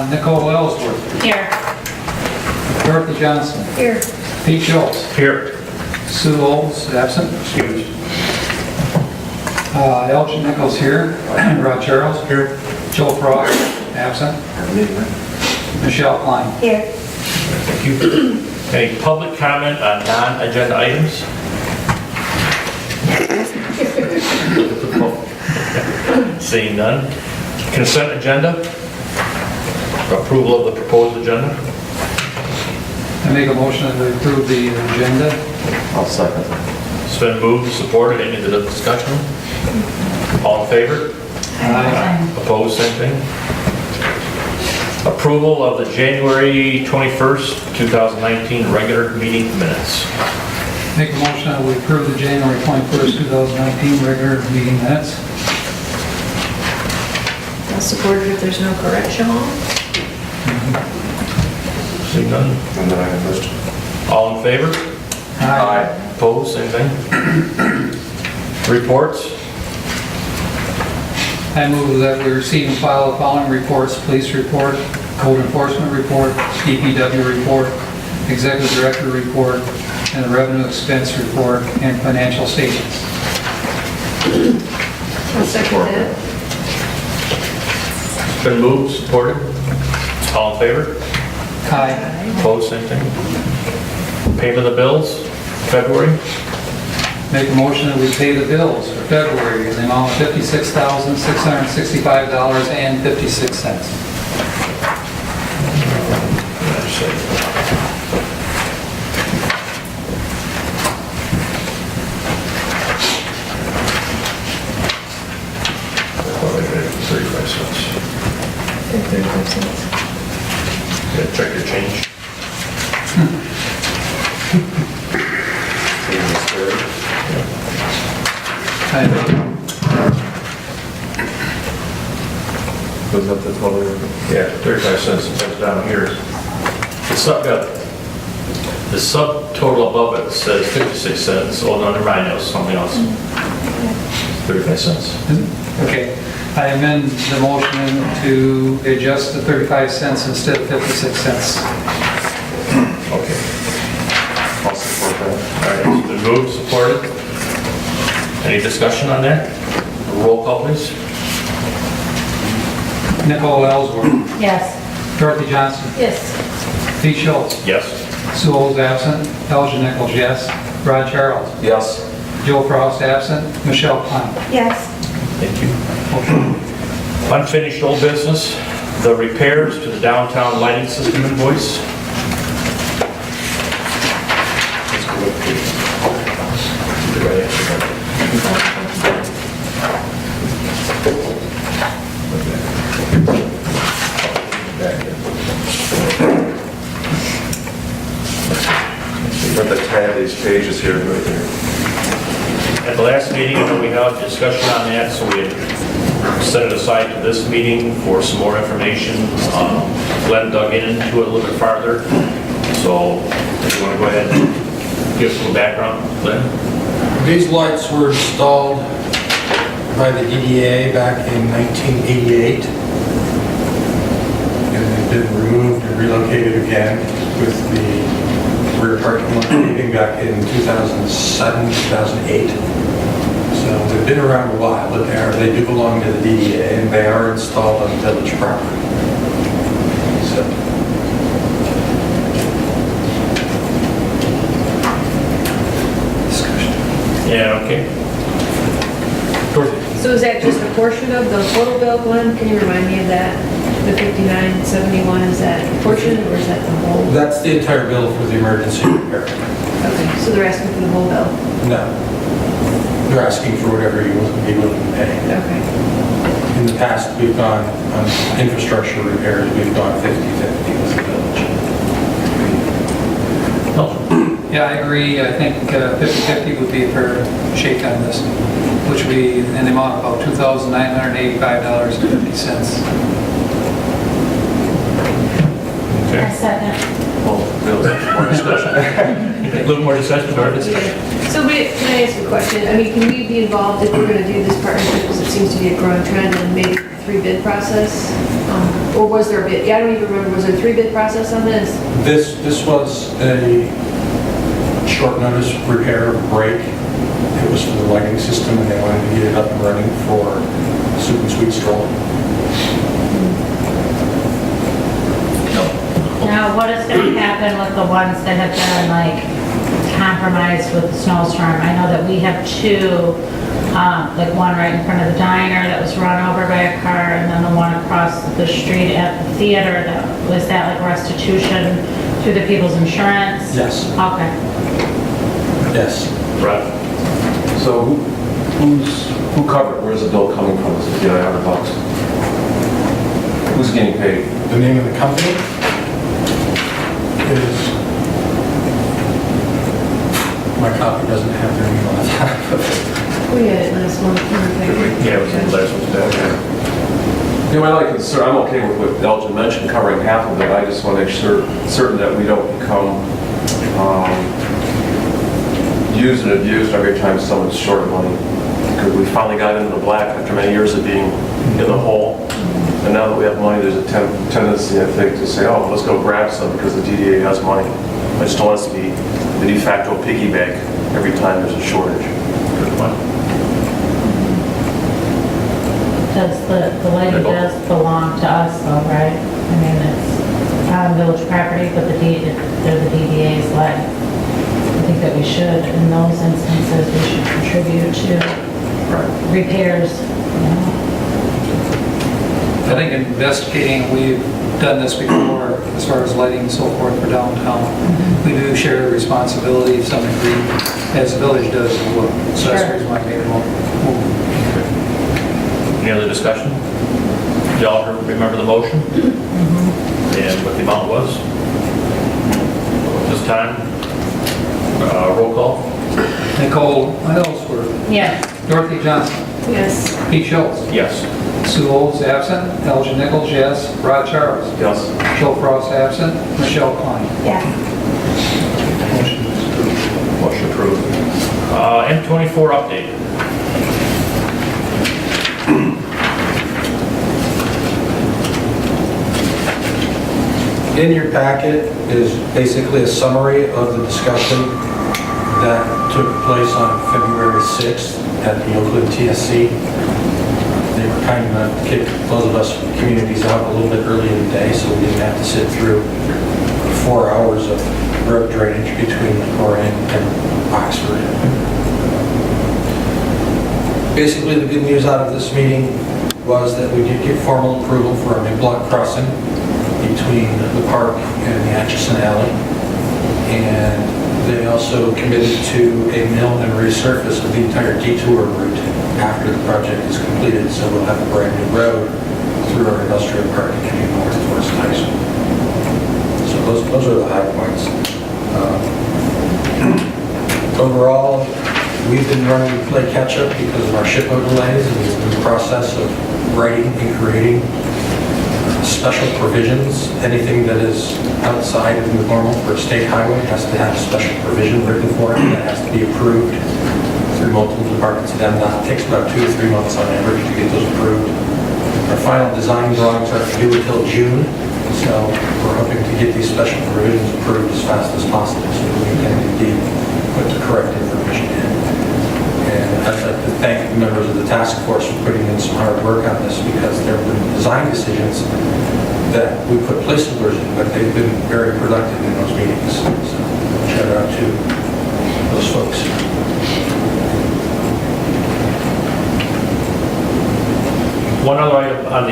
Nicole Ellsworth. Here. Dorothy Johnson. Here. Pete Schultz. Here. Sue Olds, absent. Excused. Elgin Nichols here. Rod Charles. Here. Joe Frost, absent. Michelle Klein. Here. Thank you. Any public comment on non-agenda items? Seeing none. Consent agenda. Approval of the proposed agenda. I make a motion that we approve the agenda. I'll second that. It's been moved, supported. Any other discussion? All in favor? Aye. Opposed, same thing. Approval of the January 21st, 2019 regular meeting minutes. Make a motion that we approve the January 21st, 2019 regular meeting minutes. I'll support it if there's no correction on. Seeing none. And then I have list. All in favor? Opposed, same thing. Reports. I move that we receive and file the following reports: police report, code enforcement report, DPW report, executive director report, and the revenue expense report and financial statements. I'll second that. It's been moved, supported. All in favor? Aye. Opposed, same thing. Payment of the bills, February. Make a motion that we pay the bills for February in the amount of $56,665.56. Yeah, check your change. Was that the total? Yeah, 35 cents, it's down here. The subtotal above it says 56 cents. Oh, no, never mind, that was something else. 35 cents. Okay, I amend the motion to adjust to 35 cents instead of 56 cents. Okay. I'll support that. All right, it's been moved, supported. Any discussion on that? Roll call, please. Nicole Ellsworth. Yes. Dorothy Johnson. Yes. Pete Schultz. Yes. Sue Olds, absent. Elgin Nichols, yes. Rod Charles. Yes. Joe Frost, absent. Michelle Klein. Yes. Thank you. Unfinished old business, the repairs to the downtown lighting system invoice. Got the tab, these pages here, right there. At the last meeting, I know we had a discussion on that, so we had set it aside to this meeting for some more information. Glenn dug into it a little bit farther, so if you want to go ahead and give us a little background, Glenn? These lights were installed by the DDA back in 1988. And they've been removed and relocated again with the rear parking lot paving back in 2007, 2008. So they've been around a while, but they do belong to the DDA and they are installed on village property. So. Yeah, okay. Dorothy? So is that just a portion of the total bill, Glenn? Can you remind me of that? The 5971, is that a portion or is that the whole? That's the entire bill for the emergency repair. Okay, so they're asking for the whole bill? No. They're asking for whatever you would be willing to pay. Okay. In the past, we've gone on infrastructure repairs, we've gone 50/50 with the village. Yeah, I agree. I think 50/50 would be a fair shake on this, which would be in the amount of about $2,985.50. Okay. second. Well, Bill's more discussion. A little more discussion, or discussion? So can I ask a question? I mean, can we be involved if we're going to do this partnership, because it seems to be a growing trend, and maybe 3 bid process? Or was there a bid? Yeah, I don't even remember, was there a 3 bid process on this? This was a short notice repair break. It was for the lighting system, and they wanted to get it up and running for Soup and Sweet Stroll. Now, what is going to happen with the ones that have been like compromised with the snowstorm? I know that we have 2, like one right in front of the diner that was run over by a car, and then the one across the street at the theater, was that like restitution through the people's insurance? Yes, Okay. yes. Right. So who covered, where's the bill coming from? Is it the $800? Who's getting paid? The name of the company is, my copy doesn't have their name on the top of it. We had it last month. Yeah, it was in the last one's back. You know, my only concern, I'm okay with what Elgin mentioned, covering half of it. I just want to make certain that we don't become used and abused every time someone's short of money. Because we finally got into the black after many years of being in the hole. And now that we have money, there's a tendency, I think, to say, oh, let's go grab some because the DDA has money. I just don't want us to be the de facto piggy bank every time there's a shortage. Good point. Does the lighting does belong to us though, right? I mean, it's on village property, but they're the DDA's light. I think that we should, in those instances, we should contribute to repairs, you know? I think investigating, we've done this before, as far as lighting and so forth for downtown. We do share the responsibility to some degree, as the village does as well. So that's the reason why I made a move. Any other discussion? Do y'all remember the motion? And what the amount was? This time, roll call? Nicole Ellsworth, Yes. Dorothy Johnson, Yes. Pete Schultz, Yes. Sue Olds absent, Elgin Nichols, yes, Rod Charles, Yes. Joe Frost absent, Michelle Klein. Yes. Motion approved. M24 update. In your packet is basically a summary of the discussion that took place on February 6th at the Oakland TSC. They were kind enough to kick those of us from communities out a little bit early in the day, so we didn't have to sit through 4 hours of road drainage between Lacroix and Oxford. Basically, the good news out of this meeting was that we did get formal approval for a new block crossing between the park and the Atchison Alley. And they also committed to a mill and resurface of the entire detour route after the project is completed. So we'll have a brand new road through our industrial park and heading north towards Tyson. So those are the high points. Overall, we've been running to play catch up because of our SHPO delays, and we're in the process of writing and creating special provisions. Anything that is outside of the normal for a state highway has to have a special provision written for it that has to be approved through multiple departments of MDOT. It takes about 2 to 3 months on average to get those approved. Our final design drawings aren't due until June, so we're hoping to get these special provisions approved as fast as possible so that we can indeed put the correct information in. And I'd like to thank the members of the task force for putting in some hard work on this, because there have been design decisions that we put placeholders in, but they've been very productive in those meetings. So shout out to those folks. One other item on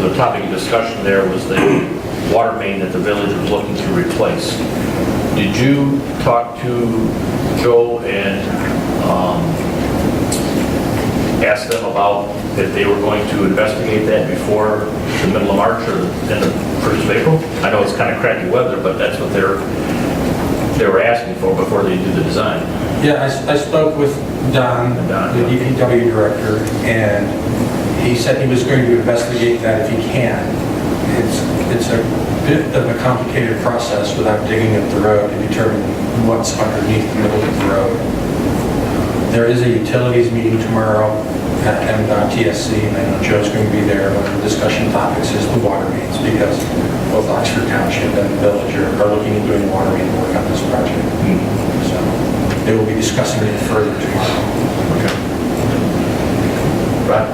the topic of discussion there was the water main that the village was looking to replace. Did you talk to Joe and ask them about if they were going to investigate that before the middle of March or the end of 1st of April? I know it's kind of crappy weather, but that's what they were asking for before they do the design. Yeah, I spoke with Don, the DPW director, and he said he was going to investigate that if he can. It's a bit of a complicated process without digging up the road to determine what's underneath the middle of the road. There is a utilities meeting tomorrow, at MDOT TSC, and I know Joe's going to be there. One of the discussion topics is the water mains, because both Oxford Township and the village are looking at doing water main work on this project. So they will be discussing it further tomorrow. Right.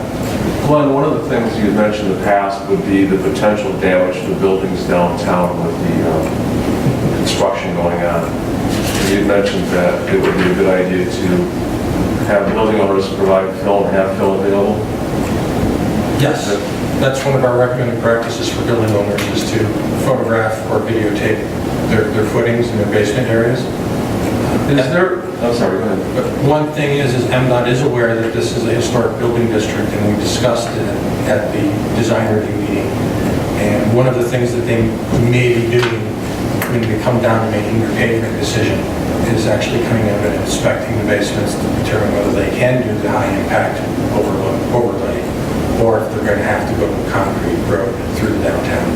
Glenn, one of the things you had mentioned in the past would be the potential damage to buildings downtown with the construction going on. You had mentioned that it would be a good idea to have building owners provide fill and have fill available. Yes, that's one of our recommended practices for building owners, is to photograph or videotape their footings in their basement areas. Is there, I'm sorry, go ahead. But one thing is MDOT is aware that this is a historic building district, and we discussed it at the design review meeting. And one of the things that they may be doing when they come down to making their pavement decision is actually coming in and inspecting the basements to determine whether they can do the high-impact overlay, or if they're going to have to go to a concrete road through the downtown.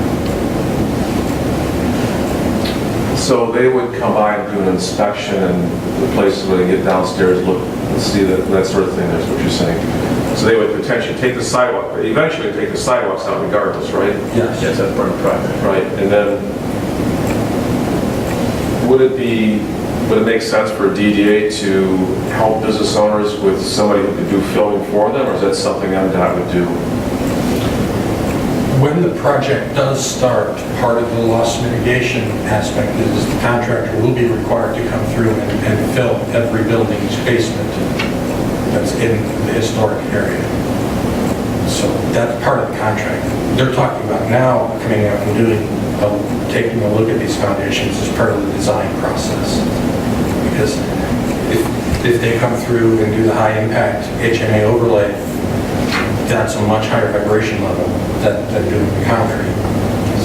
So they would come by and do an inspection and the places where they get downstairs, look and see that sort of thing, that's what you're saying. So they would potentially take the sidewalk, eventually take the sidewalks out regardless, right? Yes. Yes, that's part of the project. Right, and then would it make sense for DDA to help business owners with somebody who could do filming for them, or is that something MDOT would do? When the project does start, part of the loss mitigation aspect is the contractor will be required to come through and fill every building's basement that's in the historic area. So that's part of the contract. They're talking about now coming out and taking a look at these foundations as part of the design process. Because if they come through and do the high impact HMA overlay, that's a much higher vibration level than doing the concrete.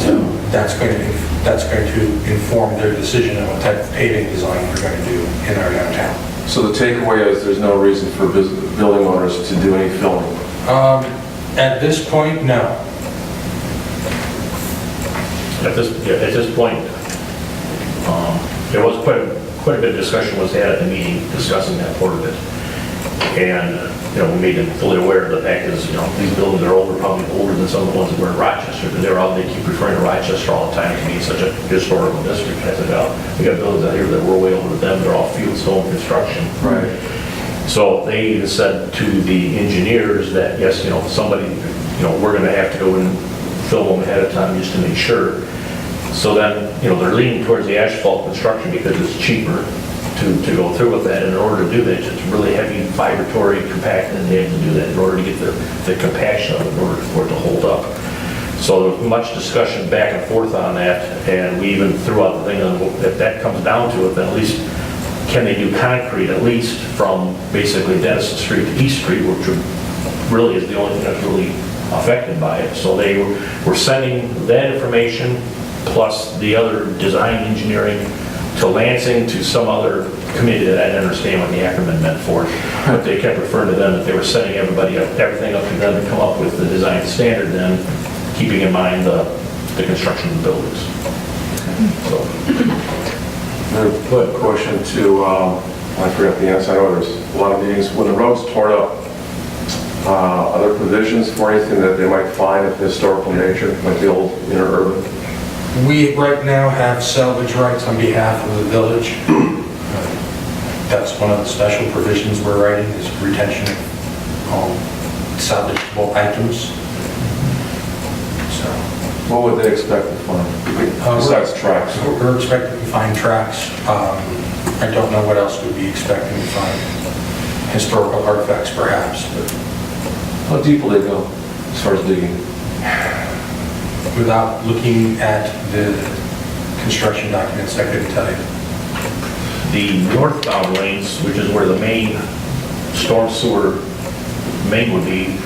So that's going to inform their decision on what type of paving design we're going to do in our downtown. So the takeaway is there's no reason for building owners to do any filming? At this point, no. At this point, there was quite a bit of discussion was had at the meeting discussing that part of it. And, we made them fully aware of the fact is, these buildings are older, probably older than some of the ones that were in Rochester, because they keep referring to Rochester all the time to be such a historical district. I said, we got buildings out here that were way older than them, they're all field stone construction. Right. So they even said to the engineers that, yes, somebody, we're gonna have to go and film them ahead of time just to make sure. So then, they're leaning towards the asphalt construction because it's cheaper to go through with that. And in order to do that, it's really heavy vibratory compact, and they have to do that in order to get the compaction of it, in order for it to hold up. So there was much discussion back and forth on that, and we even threw out the thing on, if that comes down to it, then at least can they do concrete, at least from basically Denison Street to East Street, which really is the only thing that's really affected by it. So they were sending that information plus the other design engineering to Lansing, to some other committee that I didn't understand what the acronym meant for, but they kept referring to them that they were setting everything up to them to come up with the design standard, then keeping in mind the construction of the buildings. So. I have a quick question to, I forgot the answer, I know there's a lot of meetings, when the road's torn up, are there provisions for anything that they might find of historical nature, like the old interurban? We right now have salvage rights on behalf of the village. That's one of the special provisions we're writing, is retention of salvageable items. So What would they expect to find, besides tracks? we're expecting to find tracks. I don't know what else we'd be expecting to find. Historical artifacts perhaps, but How deep will they go, as far as digging? without looking at the construction documents, I couldn't tell you. The northbound lanes, which is where the main storm sewer main would be,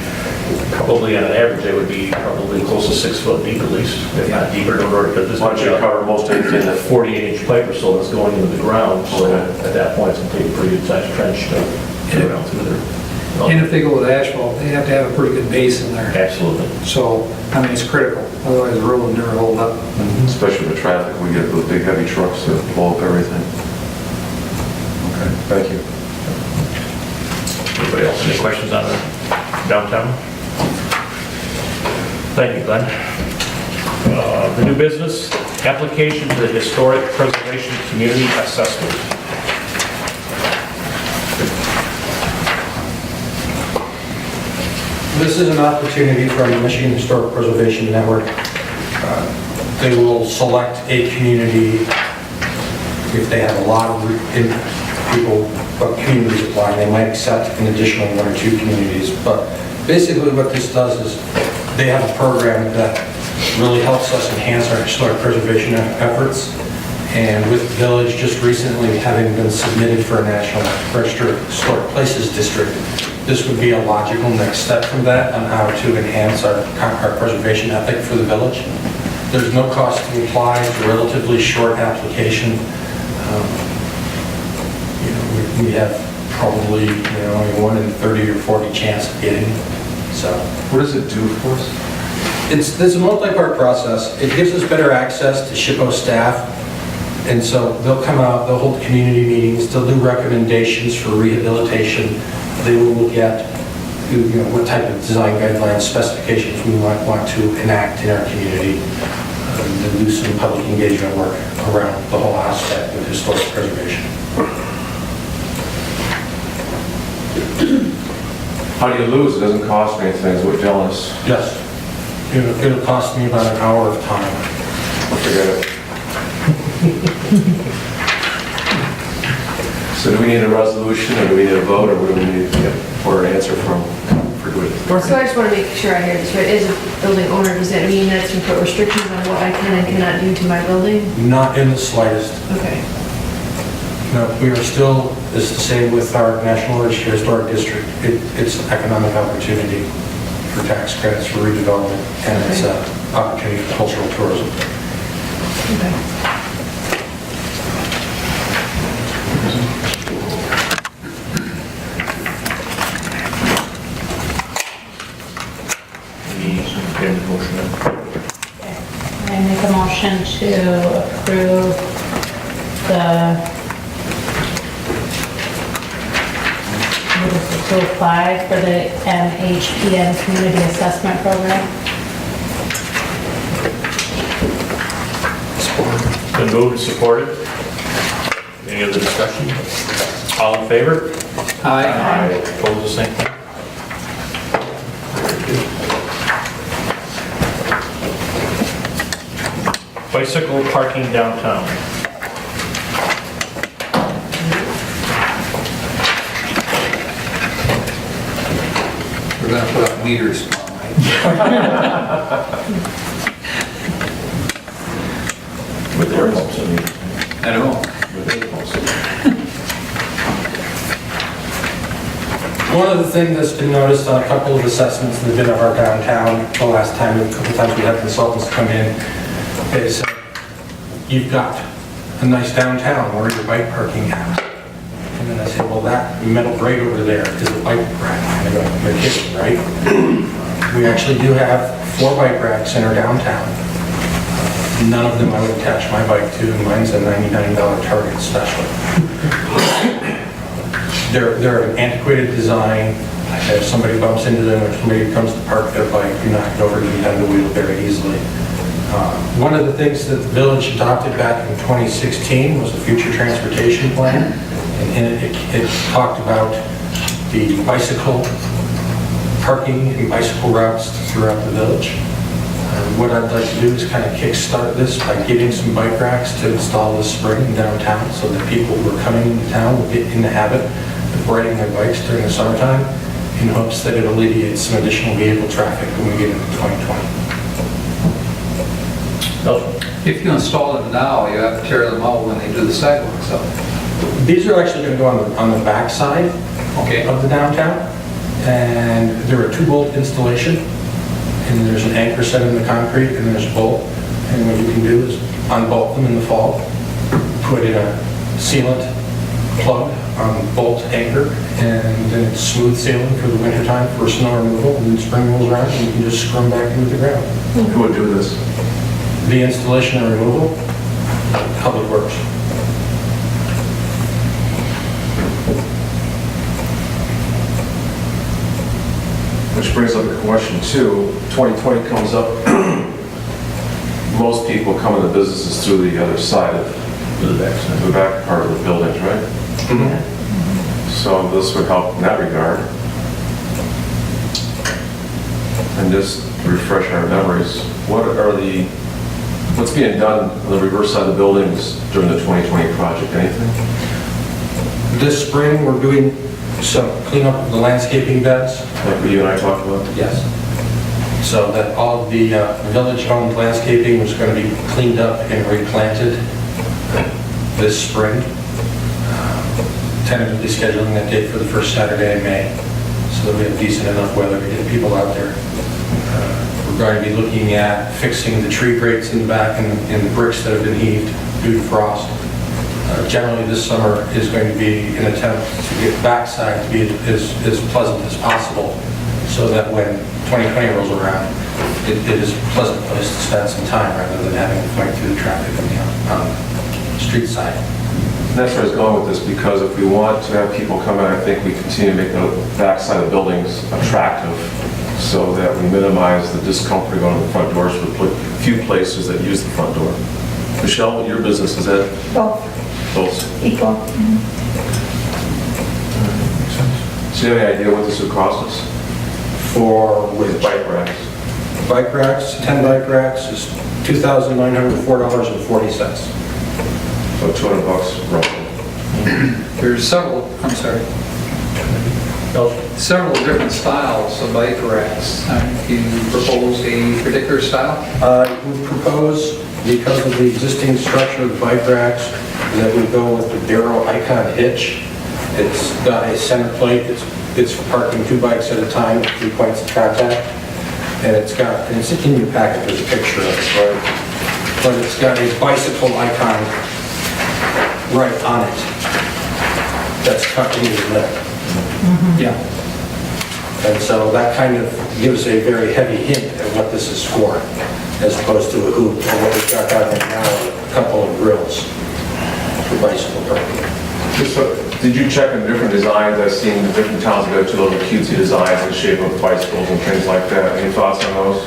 probably on an average, they would be probably close to 6 foot deep at least, if not deeper, in order to, Why don't you cover most everything that 48-inch pipe or so that's going into the ground, so at that point, it's going to take a pretty good sized trench to get around through there. And if they go with asphalt, they have to have a pretty good base in there. Absolutely. So, it's critical, otherwise the road will never hold up. especially with traffic, we get those big heavy trucks that blow up everything. Okay, thank you. Anybody else, any questions on that? downtown? Thank you, Glenn. The new business, application to the Historic Preservation Community Assessment. This is an opportunity from the Michigan Historic Preservation Network. They will select a community if they have a lot of people, communities applying. They might accept an additional 1 or 2 communities. But basically what this does is they have a program that really helps us enhance our historic preservation efforts. And with the village just recently having been submitted for a National Register of Historic Places District, this would be a logical next step from that on how to enhance our preservation ethic for the village. There's no cost to apply. It's a relatively short application. We have probably only 1 in 30 or 40 chance of getting it. So What does it do for us? there's a multi-part process. It gives us better access to SHPO staff. And so they'll come out, they'll hold community meetings, they'll do recommendations for rehabilitation. They will look at what type of design guidelines, specifications we might want to enact in our community. They'll do some public engagement work around the whole aspect of historic preservation. How do you lose? It doesn't cost me anything, is what you're telling us. Yes, it'll cost me about an hour of time. Forget it. So do we need a resolution, or do we need a vote, or what do we need to get for an answer from, for doing it? So I just want to make sure I hear this right. As a building owner, does that mean that's to put restrictions on what I can and cannot do to my building? Not in the slightest. Okay. No, we are still, it's the same with our National Register Historic District. It's an economic opportunity for tax credits for redevelopment, and it's an opportunity for cultural tourism. Okay. I make a motion to approve the, to apply for the MHPN Community Assessment Program. Been moved and supported. Any other discussion? All in favor? Aye. Opposed, the same thing? Bicycle parking downtown. We're gonna put up meters tomorrow night. With air pumps, I mean. I know. With air pumps. One of the things that's been noticed on a couple of assessments that have been of our downtown, the last time, a couple times we had consultants come in, is you've got a nice downtown, where your bike parking at? And then I said, well, that metal grate over there is a bike rack. And I go, you're kidding, right? We actually do have 4 bike racks in our downtown. None of them I would attach my bike to, and mine's a $99 Target special. They're an antiquated design. If somebody bumps into them or somebody comes to park their bike, you're knocked over and you have the wheel very easily. One of the things that the village adopted back in 2016 was a future transportation plan. And in it talked about the bicycle parking and bicycle routes throughout the village. What I'd like to do is kind of kickstart this by getting some bike racks to install this spring in downtown so that people who are coming into town will get in the habit of riding their bikes during the summertime in hopes that it alleviates some additional vehicle traffic when we get into 2020. If you install them now, you have to tear them out when they do the sidewalks up. These are actually going to go on the back side Okay. of the downtown, and they're a 2-bolt installation, and there's an anchor set in the concrete, and there's a bolt, and what you can do is unbolt them in the fall, put in a sealant plug on the bolt anchor, and then it's smooth sailing for the winter time for snow removal, and then spring rolls around, and you can just screw them back into the ground. Who would do this? The installation and removal, Public Works. Which brings up a question too, 2020 comes up, most people come into businesses through the other side of the back part of the buildings, right? So this would help in that regard. And just to refresh our memories, what's being done on the reverse side of the buildings during the 2020 project, anything? This spring, we're doing some cleanup of the landscaping beds. Like what you and I talked about? Yes. So that all the village-owned landscaping was going to be cleaned up and replanted this spring. Tentatively scheduling that date for the first Saturday in May, so that we have decent enough weather to get people out there. We're going to be looking at fixing the tree grates in the back and the bricks that have been heaved due to frost. Generally, this summer is going to be an attempt to get backside to be as pleasant as possible, so that when 2020 rolls around, it is a pleasant place to spend some time rather than having to fight through the traffic on the street side. And that's where I was going with this, because if we want to have people come in, I think we continue to make the backside of buildings attractive so that we minimize the discomfort going to the front doors for the few places that use the front door. Michelle, what your business is at? Both. Equal. So you have any idea what this would cost us? For With bike racks? bike racks, 10 bike racks is $2,904.40. So $200 roughly. There's several different styles of bike racks. Do you propose a particular style? We propose, because of the existing structure of the bike racks, that we go with the Darrow Icon hitch. It's got a center plate, it's for parking 2 bikes at a time, 3 points of contact. And it's in your packet, there's a picture of it, right? But it's got a bicycle icon right on it that's cut into the lip. Yeah. And so that kind of gives a very heavy hint at what this is for, as opposed to a hoop, or what we've got down there now, a couple of grills for bicycle parking. Did you check on different designs? I've seen the different towns go to little cutesy designs in the shape of bicycles and things like that. Any thoughts on those?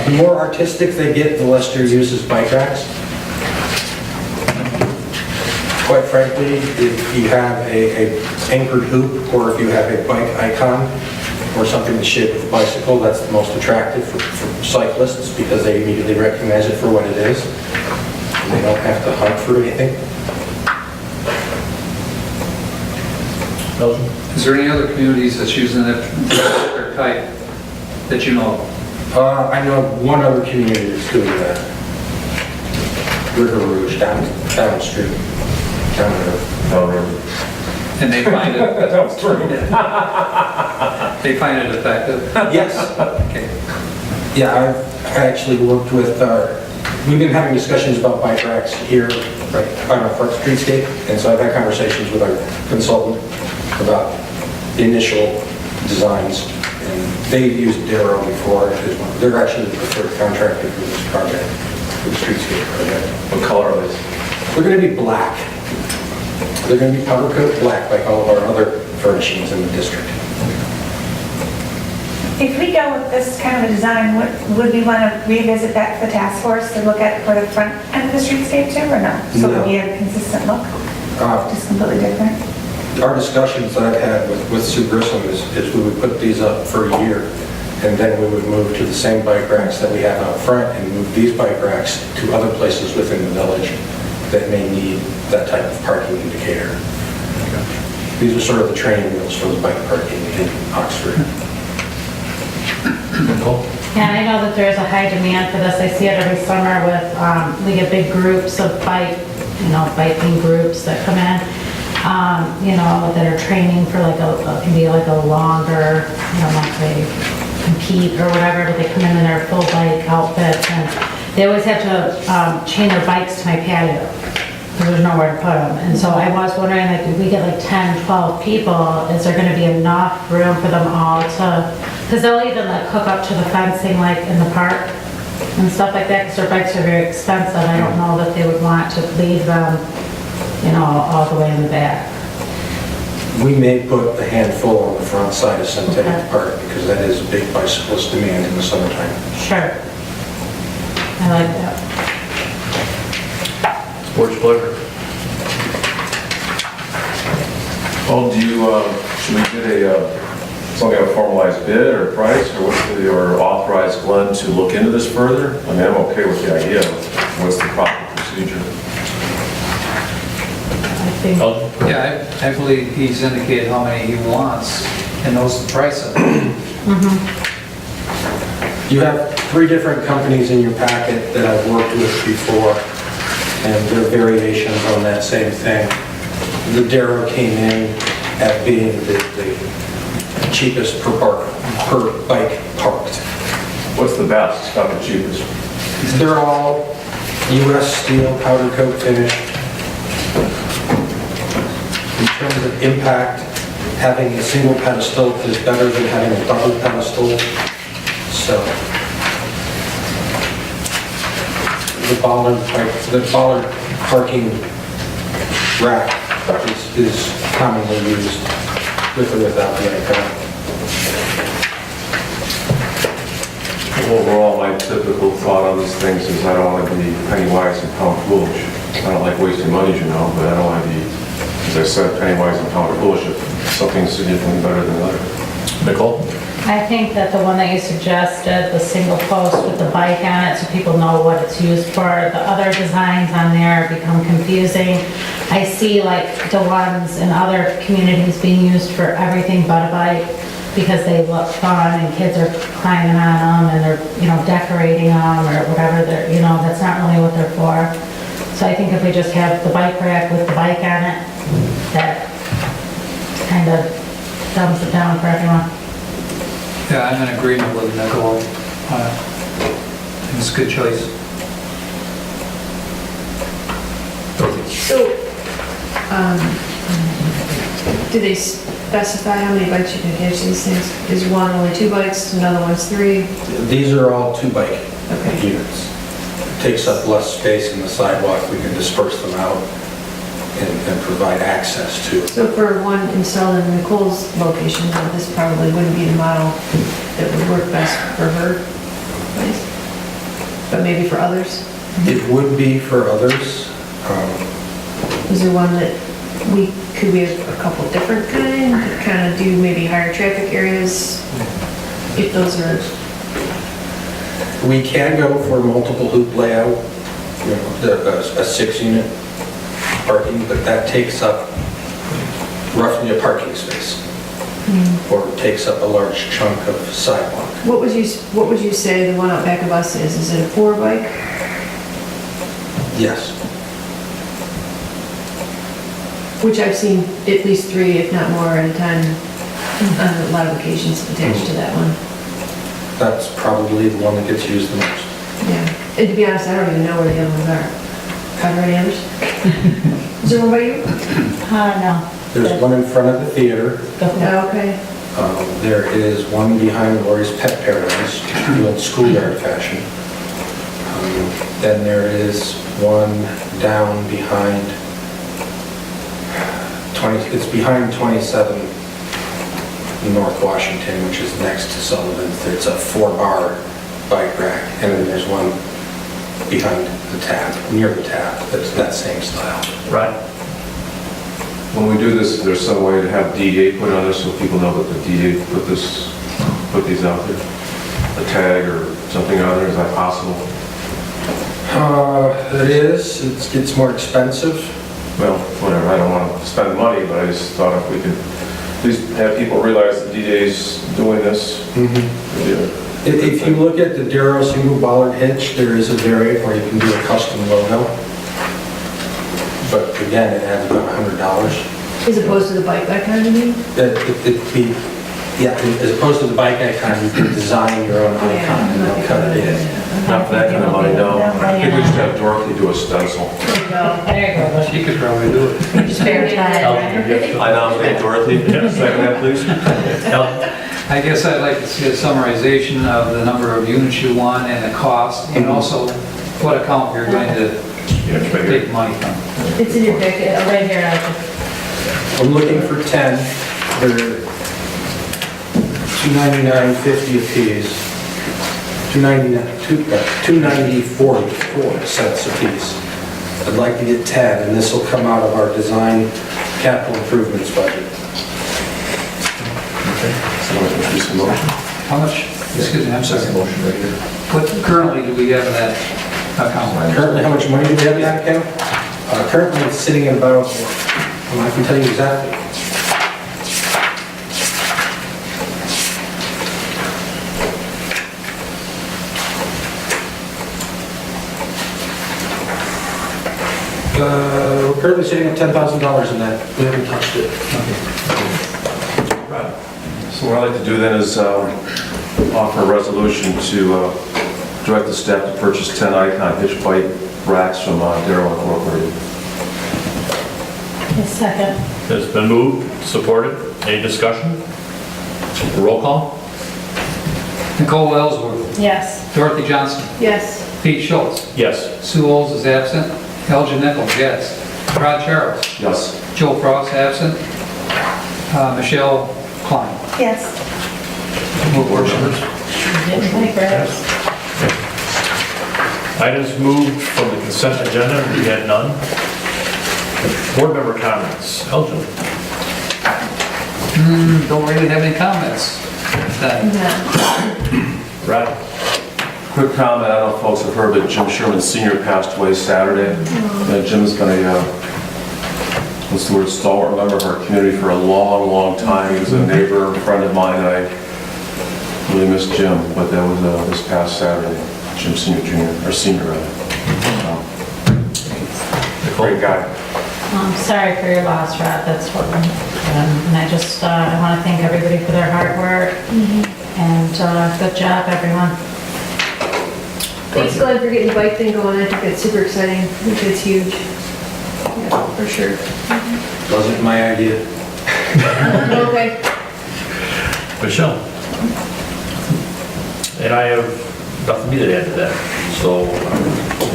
The more artistic they get, the less they're used as bike racks. Quite frankly, if you have a anchored hoop, or if you have a bike icon, or something in the shape of a bicycle, that's the most attractive for cyclists, because they immediately recognize it for what it is. And they don't have to hunt for anything. Is there any other communities that's using that particular type that you know of? I know of one other community that's doing that. River Rouge, down the street. Down the river. And they find it, That was true. they find it effective? Yes. Okay. Yeah, I've actually worked with, we've been having discussions about bike racks here, right, on our front streetscape, and so I've had conversations with our consultant about the initial designs, and they've used Darrow before. They're actually the preferred contractor for this project, for the streetscape project. What color are these? They're going to be black. They're going to be powder coat black, like all of our other furnishings in the district. If we go with this kind of a design, would we want to revisit that for the task force to look at for the front end of the streetscape too, or no? So it would be a consistent look, just completely different? Our discussions that I've had with Sue Grissom is we would put these up for a year, and then we would move to the same bike racks that we have out front, and move these bike racks to other places within the village that may need that type of parking indicator. These are sort of the training wheels for the bike parking in Oxford. Yeah, I know that there's a high demand for this. I see it every summer with, we get big groups of biking groups that come in, that are training for like can be like a longer, like they compete or whatever, but they come in their full bike outfits, and they always have to chain their bikes to my patio, because there's nowhere to put them. And so I was wondering, like, if we get like 10, 12 people, is there gonna be enough room for them all to, because they'll even like hook up to the fencing like in the park and stuff like that, because their bikes are very expensive. I don't know that they would want to leave them, all the way in the back. We may put a handful on the front side of Centennial Okay. Park because that is a big bicyclist demand in the summertime. Sure. I like that. Board's pleasure. Well, do you, should we get some kind of formalized bid or price, or or authorize Glenn to look into this further? I mean, I'm okay with the idea, what's the proper procedure? I think, Elton? Yeah, I believe he's indicated how many he wants and knows the price of it. You have 3 different companies in your packet that I've worked with before, and their variations on that same thing. The Darrow came in at being the cheapest per bike parked. What's the best, not the cheapest? They're all US steel powder coat finished. In terms of impact, having a single pedestal is better than having a double pedestal. So the bollard parking rack is commonly used with or without the icon. Overall, my typical thought on these things is I don't want to be penny wise and pound foolish. I don't like wasting money, as you know, but I don't want to be, as I said, penny wise and pound foolish if something's significantly better than the other. Nicole? I think that the one that you suggested, the single post with the bike on it, so people know what it's used for. The other designs on there become confusing. I see like the ones in other communities being used for everything but a bike because they look fun and kids are climbing on them and they're, decorating them or whatever they're, that's not really what they're for. So I think if we just have the bike rack with the bike on it, that kind of dumbs it down for everyone. Yeah, I'm in agreement with Nicole. It's a good choice. So, do they specify how many bikes you can hitch these things? Is one only 2 bikes, another one's 3? These are all 2-bike Okay. units. Takes up less space in the sidewalk. We can disperse them out and provide access to. So for one installed in Nicole's location, then this probably wouldn't be the model that would work best for her place, but maybe for others? It would be for others. Is there one that could we have a couple different kind of do maybe higher traffic areas? If those are, We can go for multiple loop layout, a 6-unit parking, but that takes up roughly a parking space, or takes up a large chunk of sidewalk. what would you say the one out back of us is? Is it a 4 bike? Yes. Which I've seen at least 3, if not more at a time, on a lot of occasions attached to that one. That's probably the one that gets used the most. Yeah, and to be honest, I don't even know where the other ones are. Are there any others? Is there one by you? No. There's one in front of the theater. Go for it. No, okay. There is one behind Lori's Pet Paradise, the old schoolyard fashion. Then there is one down behind it's behind 27 North Washington, which is next to Sullivan. It's a 4-bar bike rack, and then there's one behind the tap, near the tap, that's that same style. Right. When we do this, there's some way to have DDA put on this so people know that the DDA put these out there? A tag or something on there, is that possible? It is. It's more expensive. Well, whatever, I don't want to spend money, but I just thought if we could at least have people realize that DDA's doing this. Yeah. If you look at the Darrow single bollard hitch, there is a variant where you can do a custom logo. But again, it adds about $100. As opposed to the bike kind of thing? As opposed to the bike icon, you can design your own icon and they'll cut it in. Not for that kind of money, no. I think we should have Dorothy do a stencil. There you go. She could probably do it. Spare time. I nominate Dorothy. Second that, please. I guess I'd like to see a summarization of the number of units you want and the cost, and also what account you're going to take money from. It's in your packet. Right here, I I'm looking for 10. They're $299.50 apiece. $290.44 cents apiece. I'd like to get 10, and this will come out of our design capital improvements budget. Someone introduce a motion. How much, excuse me, I'm sorry. Motion right here. What currently do we have in that account? Currently, how much money do we have in that account? Currently, it's sitting at about, well, I can tell you exactly. We're currently sitting at $10,000 in that. We haven't touched it. So what I'd like to do then is offer a resolution to direct the staff to purchase 10 Icon hitch bike racks from Darrow Incorporated. A second. It's been moved, supported. Any discussion? Roll call? Nicole Ellsworth, Yes. Dorothy Johnson, Yes. Pete Schultz, Yes. Sue Olds is absent, Elgin Nichols, yes. Rod Charles, Yes. Joe Frost absent, Michelle Klein. Yes. Move board members. Didn't think right. Items moved from the consent agenda, we had none. Board member comments. Elgin? Don't really have any comments. Then, Rod? Quick comment, I don't know if folks have heard, but Jim Sherman Sr. passed away Saturday. Jim's been a, what's the word, stalwart member of our community for a long, long time. He was a neighbor, a friend of mine, and I really miss Jim, but that was this past Saturday, Jim Sr. Jr., or Senior, rather. Great guy. I'm sorry for your loss, Rod, that's what, and I just, I want to thank everybody for their hard work, and good job, everyone. Thanks, Glenn, for getting the bike thing going. I think it's super exciting. I think it's huge. Yeah, for sure. Wasn't my idea. Okay. Michelle? And I have nothing either to add to that. So,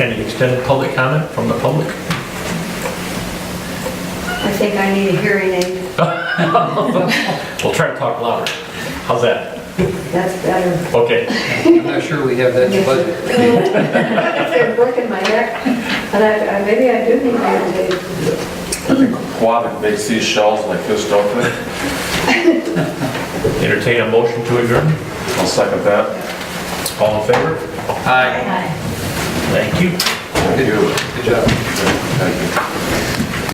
any extended public comment from the public? I think I need a hearing aid. We'll try to talk louder. How's that? That's better. Okay. I'm not sure we have that in the budget. They're working my neck, and maybe I do need a hearing aid. I think Quavic makes these shells like this, don't they? Entertain a motion to adjourn. I'll second that. All in favor? Aye. Aye. Thank you. Thank you. Good job. Thank you.